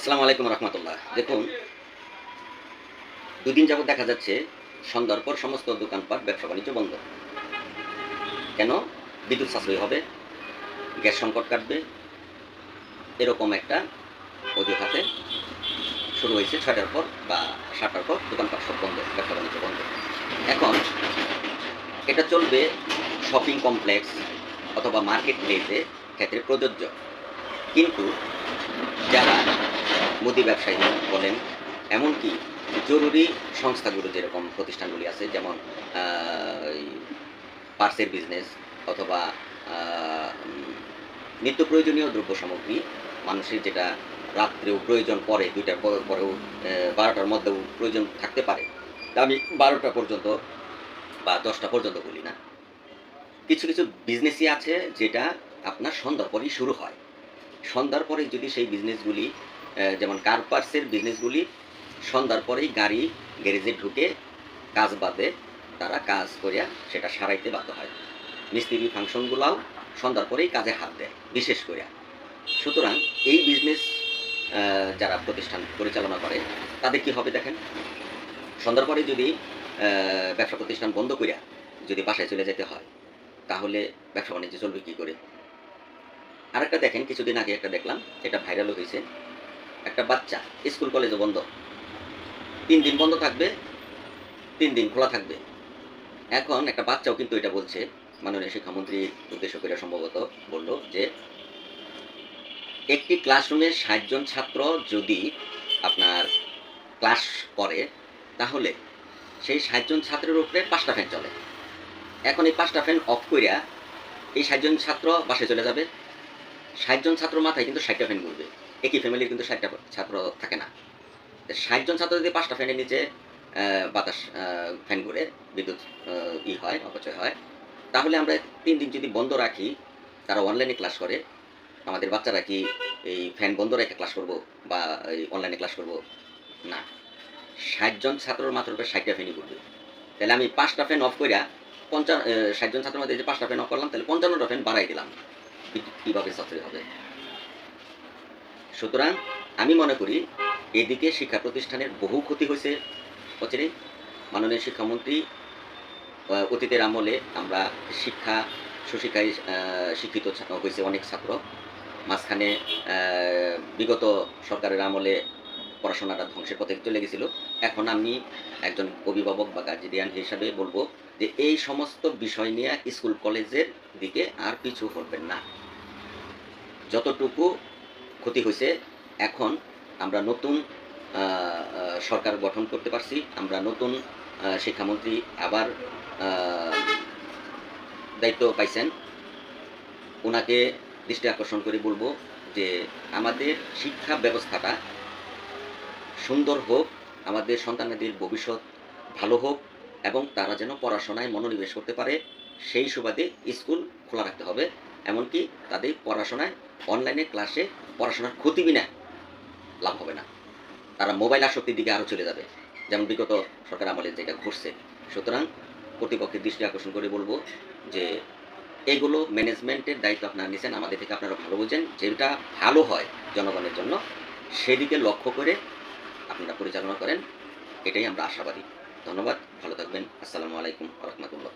আসসালামু আলাইকুম রহমতুল্লাহ। দেখুন, দুদিন যাবত দেখা যাচ্ছে সন্ধ্যার পর সমস্ত দোকানপাট ব্যবসা বাণিজ্য বন্ধ। কেন? বিদ্যুৎ সাশ্রয় হবে, গ্যাস সংকট কাটবে, এরকম একটা অজুহাতে শুরু হয়েছে ৬টার পর বা ৭টার পর দোকানপাট সব বন্ধ, ব্যবসা বাণিজ্য বন্ধ। এখন এটা চলবে শপিং কমপ্লেক্স অথবা মার্কেট প্লেসে ক্ষেত্রে প্রযোজ্য। কিন্তু যারা মুদি ব্যবসায়ী বলেন, এমনকি জরুরি সংস্থাগুলো যেরকম প্রতিষ্ঠানগুলি আছে, যেমন এই পার্সের বিজনেস অথবা আ উম নিত্য প্রয়োজনীয় দ্রব্য সামগ্রী, মানুষের যেটা রাত্রেও প্রয়োজন পড়ে, ২টার পরেও ১২টার মধ্যেও প্রয়োজন থাকতে পারে। তা আমি ১২টা পর্যন্ত বা ১০টা পর্যন্ত বলি না। কিছু, কিছু বিজনেসই আছে যেটা আপনার সন্ধ্যার পরেই শুরু হয়। সন্ধ্যার পরে যদি সেই বিজনেসগুলি যেমন কার পার্টসের বিজনেসগুলি সন্ধ্যার পরেই গাড়ি গ্যারেজে ঢুকে কাজ বাদে তারা কাজ করিয়া সেটা সারাইতে বাধ্য হয়। মিস্ত্রি ফাংশনগুলাও সন্ধ্যার পরেই কাজে হাত দেয় বিশেষ কইরা। সুতরাং এই বিজনেস যারা প্রতিষ্ঠান পরিচালনা করে তাদের কি হবে দেখেন? সন্ধ্যার পরে যদি ব্যবসা প্রতিষ্ঠান বন্ধ কইরা যদি বাসায় চলে যেতে হয়, তাহলে ব্যবসা-বাণিজ্য চলবে কি করে? আরেকটা দেখেন, কিছুদিন আগে একটা দেখলাম, এটা ভাইরালও হইছে। একটা বাচ্চা, স্কুল কলেজও বন্ধ। ৩ দিন বন্ধ থাকবে, ৩ দিন খোলা থাকবে। এখন একটা বাচ্চাও কিন্তু এটা বলছে, মাননীয় শিক্ষামন্ত্রী উদ্দেশ্য করে সম্ভবত বলল যে, একটি ক্লাসরুমে ৬০ জন ছাত্র যদি আপনার ক্লাস করে, তাহলে সেই ৬০ জন ছাত্রের উপরে ৫ টা ফ্যান চলে। এখন এই ৫ টা ফ্যান অফ কইরা এই ৬০ জন ছাত্র বাসায় চলে যাবে। ৬০ জন ছাত্র মাথায় কিন্তু ৬০ টা ফ্যান ঘুরবে। একই ফ্যামিলির কিন্তু ৬০ টা ছাত্র থাকে না। ৬০ জন ছাত্র যদি ৫ টা ফ্যানের নিচে বাতাস ফ্যান ঘুরে, বিদ্যুৎ আ হয়, অপচয় হয়। তাহলে আমরা ৩ দিন যদি বন্ধ রাখি, তারা অনলাইনে ক্লাস করে, আমাদের বাচ্চারা কি এই ফ্যান বন্ধ রেখে ক্লাস করব বা এই অনলাইনে ক্লাস করব? না। ৬০ জন ছাত্রের মাথার উপরে ৬০ টা ফ্যানই ঘুরবে। তাইলে আমি ৫ টা ফ্যান অফ কইরা ৬০ জন ছাত্রের মধ্যে যে ৫ টা ফ্যান অফ করলাম, তাহলে ৫৫ টা ফ্যান বাড়ায় দিলাম। বিদ্যুৎ কিভাবে সাশ্রয় হবে? সুতরাং আমি মনে করি এদিকে শিক্ষা প্রতিষ্ঠানের বহু ক্ষতি হইছে অচিরেই। মাননীয় শিক্ষামন্ত্রী অতীতের আমলে আমরা শিক্ষা সুশিক্ষায় শিক্ষিত হইছে অনেক ছাত্র। মাঝখানে অ্যা বিগত সরকারের আমলে পড়াশোনাটা ধ্বংসের পথে চলে গেছিল। এখন আমি একজন অভিভাবক বা গার্ডিয়ান হিসাবে বলব যে, এই সমস্ত বিষয় নিয়ে স্কুল কলেজের দিকে আর পিছু হটবেন না। যতটুকু ক্ষতি হইছে, এখন আমরা নতুন আ আ সরকার গঠন করতে পারছি। আমরা নতুন শিক্ষামন্ত্রী আবার আ দায়িত্ব পাইছেন। উনাকে দৃষ্টি আকর্ষণ করে বলব যে, আমাদের শিক্ষা ব্যবস্থাটা সুন্দর হোক, আমাদের সন্তানাদির ভবিষ্যৎ ভালো হোক এবং তারা যেন পড়াশোনায় মনোনিবেশ করতে পারে, সেই সুবাদে স্কুল খোলা রাখতে হবে। এমনকি তাদের পড়াশোনায় অনলাইনে ক্লাসে পড়াশোনার ক্ষতি বিনা লাভ হবে না। তারা মোবাইল আসক্তির দিকে আরো চলে যাবে। যেমন বিগত সরকার আমলে যেটা ঘটছে। সুতরাং কর্তৃপক্ষের দৃষ্টি আকর্ষণ করে বলব যে, এগুলো ম্যানেজমেন্টের দায়িত্ব আপনারা নিছেন, আমাদের থেকে আপনারা ভালো বোঝেন। যেটা ভালো হয় জনগণের জন্য, সেদিকে লক্ষ্য করে আপনারা পরিচালনা করেন। এটাই আমরা আশাবাদী। ধন্যবাদ। ভালো থাকবেন। আসসালামু আলাইকুম ওয়া রাহমাতুল্লাহ।